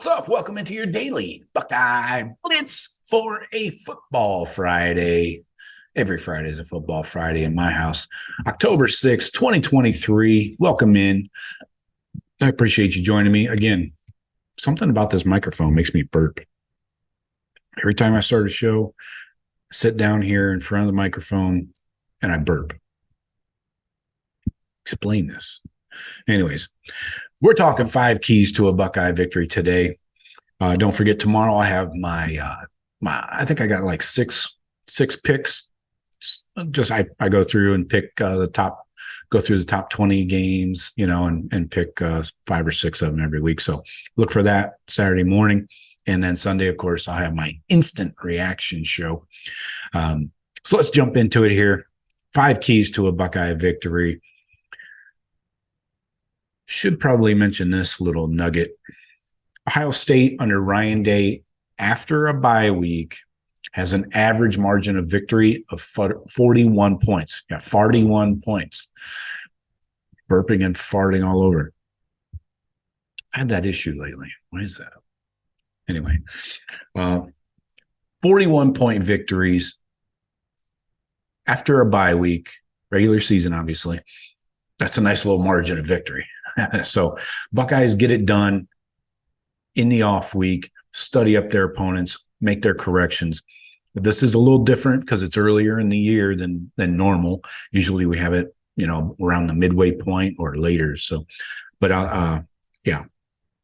What's up? Welcome into your Daily Buckeye Blitz for a football Friday. Every Friday is a football Friday in my house. October 6th, 2023. Welcome in. I appreciate you joining me. Again, something about this microphone makes me burp. Every time I start a show, I sit down here in front of the microphone and I burp. Explain this. Anyways, we're talking 5 keys to a Buckeye victory today. Don't forget, tomorrow I have my I think I got like six picks. I go through and pick go through the top 20 games, and pick 5 or 6 of them every week. So look for that Saturday morning. And then Sunday, of course, I have my instant reaction show. So let's jump into it here. 5 keys to a Buckeye victory. Should probably mention this little nugget. Ohio State under Ryan Day after a bye week has an average margin of victory of 41 points. Yeah, 41 points. Burping and farting all over. I had that issue lately. Why is that? Anyway, 41-point victories after a bye week, regular season, obviously. That's a nice little margin of victory. So Buckeyes get it done in the off week, study up their opponents, make their corrections. This is a little different because it's earlier in the year than normal. Usually we have it, around the midway point or later. So, but yeah.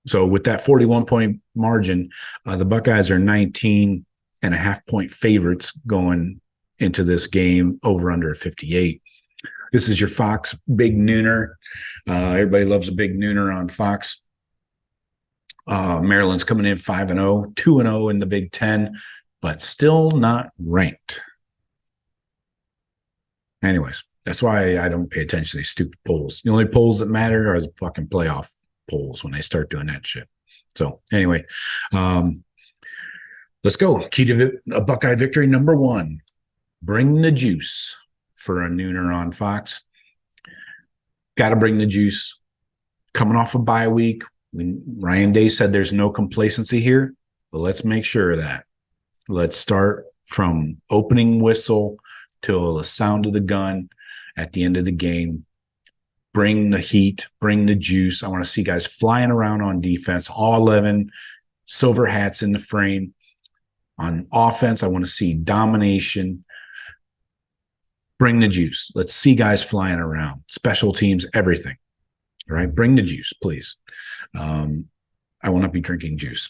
So with that 41-point margin, the Buckeyes are 19.5-point favorites going into this game, over under 58. This is your Fox big nooner. Everybody loves a big nooner on Fox. Maryland's coming in 5-0, 2-0 in the Big Ten, but still not ranked. Anyways, that's why I don't pay attention to these stupid polls. The only polls that matter are the fucking playoff polls when they start doing that shit. So anyway, let's go. Key to a Buckeye victory number 1, bring the juice. For a nooner on Fox. Got to bring the juice. Coming off a bye week. Ryan Day said there's no complacency here, but let's make sure of that. Let's start from opening whistle till the sound of the gun at the end of the game. Bring the heat, bring the juice. I want to see guys flying around on defense, all 11 silver hats in the frame. On offense, I want to see domination. Bring the juice. Let's see guys flying around. Special teams, everything. All right, bring the juice, please. I will not be drinking juice.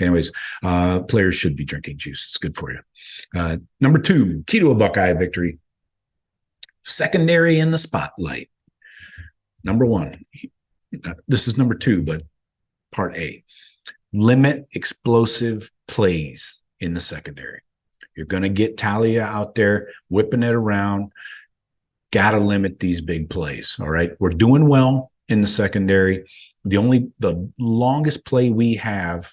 Anyways, players should be drinking juice. It's good for you. Number 2, key to a Buckeye victory. Secondary in the spotlight. Number 1. This is number 2, but part A. Limit explosive plays in the secondary. You're going to get Talia out there whipping it around. Got to limit these big plays. All right. We're doing well in the secondary. The longest play we have,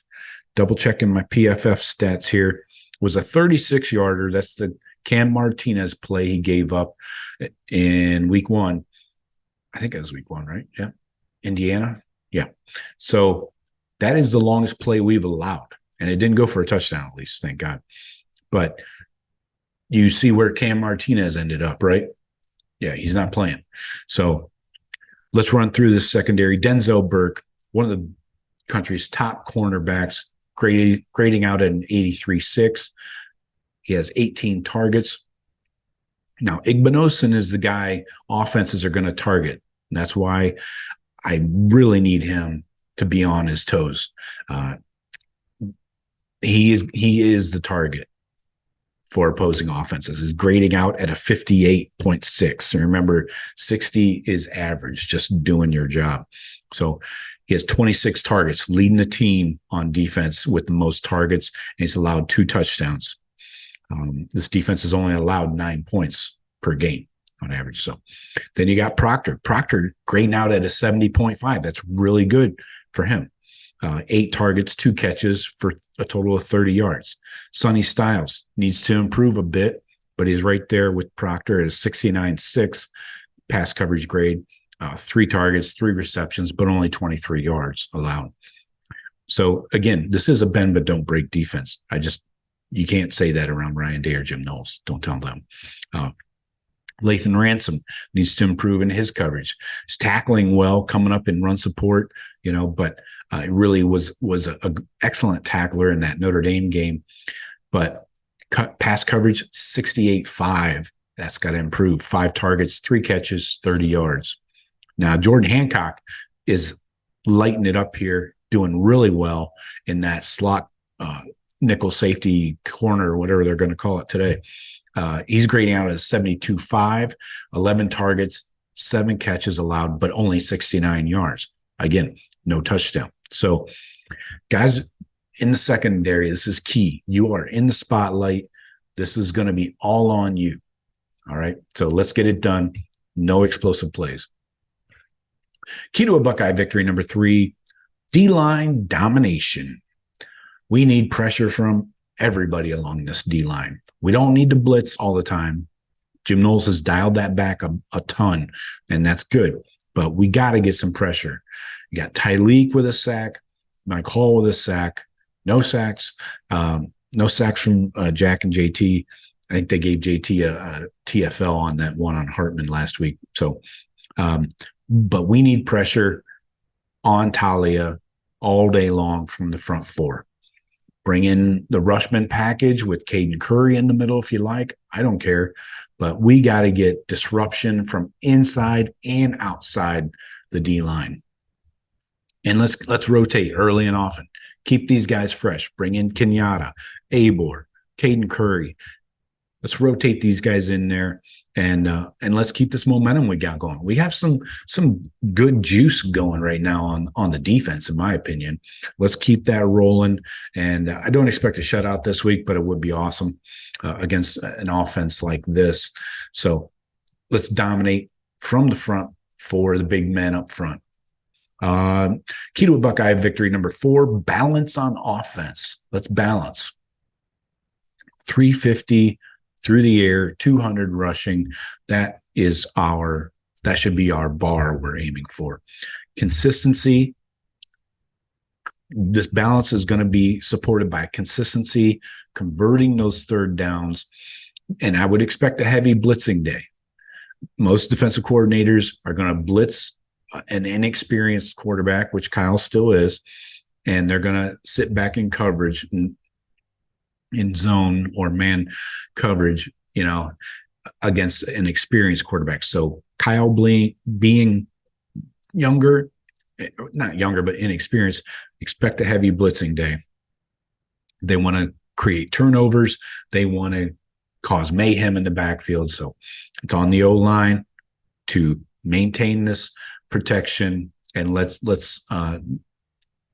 double checking my PFF stats here, was a 36-yarder. That's the Cam Martinez play he gave up in week 1. I think it was week 1, right? Yeah. Indiana. Yeah. So that is the longest play we've allowed. And it didn't go for a touchdown, at least, thank God. But you see where Cam Martinez ended up, right? Yeah, he's not playing. So let's run through this secondary. Denzel Burke, one of the country's top cornerbacks, grading out at an 83.6. He has 18 targets. Now, Igbinosun is the guy offenses are going to target. And that's why I really need him to be on his toes. He is the target for opposing offenses, is grading out at a 58.6. And remember, 60 is average, just doing your job. So he has 26 targets, leading the team on defense with the most targets, and he's allowed 2 touchdowns. This defense has only allowed 9 points per game on average. So then you got Proctor. Proctor grading out at a 70.5. That's really good for him. 8 targets, 2 catches for a total of 30 yards. Sonny Styles needs to improve a bit, but he's right there with Proctor at a 69.6 pass coverage grade. 3 targets, 3 receptions, but only 23 yards allowed. So again, this is a bend but don't break defense. You can't say that around Ryan Day or Jim Knowles. Don't tell them. Lathan Ransom needs to improve in his coverage. He's tackling well, coming up in run support, but it really was a excellent tackler in that Notre Dame game. But pass coverage, 68.5. That's got to improve. 5 targets, 3 catches, 30 yards. Now, Jordan Hancock is lighting it up here, doing really well in that slot nickel safety corner, or whatever they're going to call it today. He's grading out at 72.5, 11 targets, 7 catches allowed, but only 69 yards. Again, no touchdown. So, guys, in the secondary, this is key. You are in the spotlight. This is going to be all on you. All right. So let's get it done. No explosive plays. Key to a Buckeye victory, number 3, D-line domination. We need pressure from everybody along this D-line. We don't need to blitz all the time. Jim Knowles has dialed that back a ton, and that's good. But we got to get some pressure. You got Tyleek with a sack, Mike Hall with a sack, no sacks. No sacks from Jack and JT. I think they gave JT a TFL on that one on Hartman last week. So, but we need pressure on Talia all day long from the front 4. Bring in the Rushman package with Caden Curry in the middle if you like. I don't care. But we got to get disruption from inside and outside the D-line. And let's rotate early and often. Keep these guys fresh. Bring in Kenyatta, Abor, Caden Curry. Let's rotate these guys in there, and let's keep this momentum we got going. We have some good juice going right now on the defense, in my opinion. Let's keep that rolling. And I don't expect a shutout this week, but it would be awesome against an offense like this. So let's dominate from the front for the big men up front. Key to a Buckeye victory, number 4, balance on offense. Let's balance. 350 through the air, 200 rushing. That should be our bar we're aiming for. Consistency. This balance is going to be supported by consistency, converting those third downs. And I would expect a heavy blitzing day. Most defensive coordinators are going to blitz an inexperienced quarterback, which Kyle still is, and they're going to sit back in coverage in zone or man coverage, against an experienced quarterback. So Kyle being younger, not younger, but inexperienced, expect a heavy blitzing day. They want to create turnovers. They want to cause mayhem in the backfield. So it's on the O-line to maintain this protection, and let's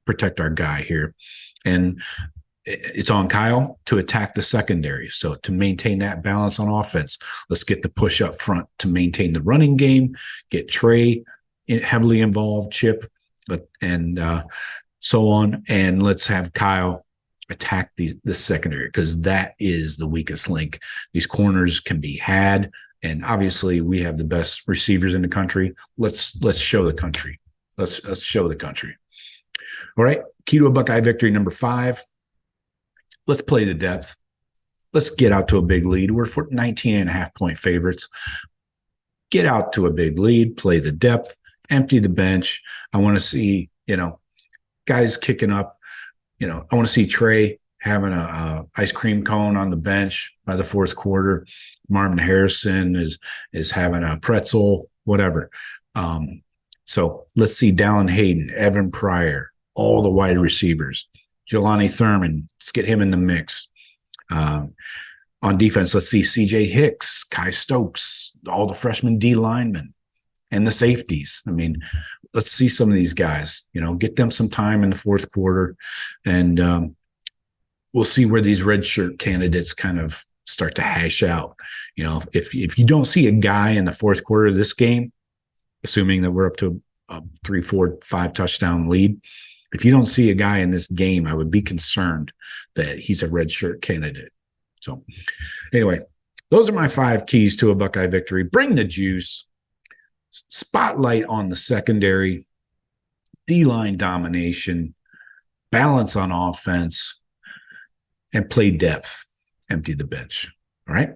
protect our guy here. And it's on Kyle to attack the secondary. So to maintain that balance on offense, let's get the push up front to maintain the running game, get Trey heavily involved, Chip, and so on. And let's have Kyle attack the secondary, because that is the weakest link. These corners can be had. And obviously we have the best receivers in the country. Let's show the country. Let's show the country. All right. Key to a Buckeye victory, number 5. Let's play the depth. Let's get out to a big lead. We're 19.5-point favorites. Get out to a big lead, play the depth, empty the bench. I want to see, guys kicking up. I want to see Trey having a ice cream cone on the bench by the 4th quarter. Marvin Harrison is having a pretzel, whatever. So let's see Dallin Hayden, Evan Pryor, all the wide receivers. Jelani Thurman, let's get him in the mix. On defense, let's see CJ Hicks, Kai Stokes, all the freshman D linemen, and the safeties. I mean, let's see some of these guys, get them some time in the 4th quarter. And we'll see where these redshirt candidates kind of start to hash out. If you don't see a guy in the 4th quarter of this game, assuming that we're up to a 3, 4, 5 touchdown lead, if you don't see a guy in this game, I would be concerned that he's a redshirt candidate. So anyway, those are my 5 keys to a Buckeye victory. Bring the juice, spotlight on the secondary, D-line domination, balance on offense, and play depth, empty the bench. All right.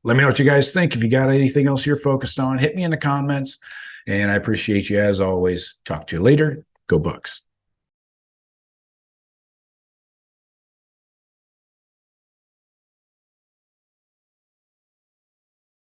Let me know what you guys think. If you got anything else you're focused on, hit me in the comments. And I appreciate you as always. Talk to you later. Go Bucks.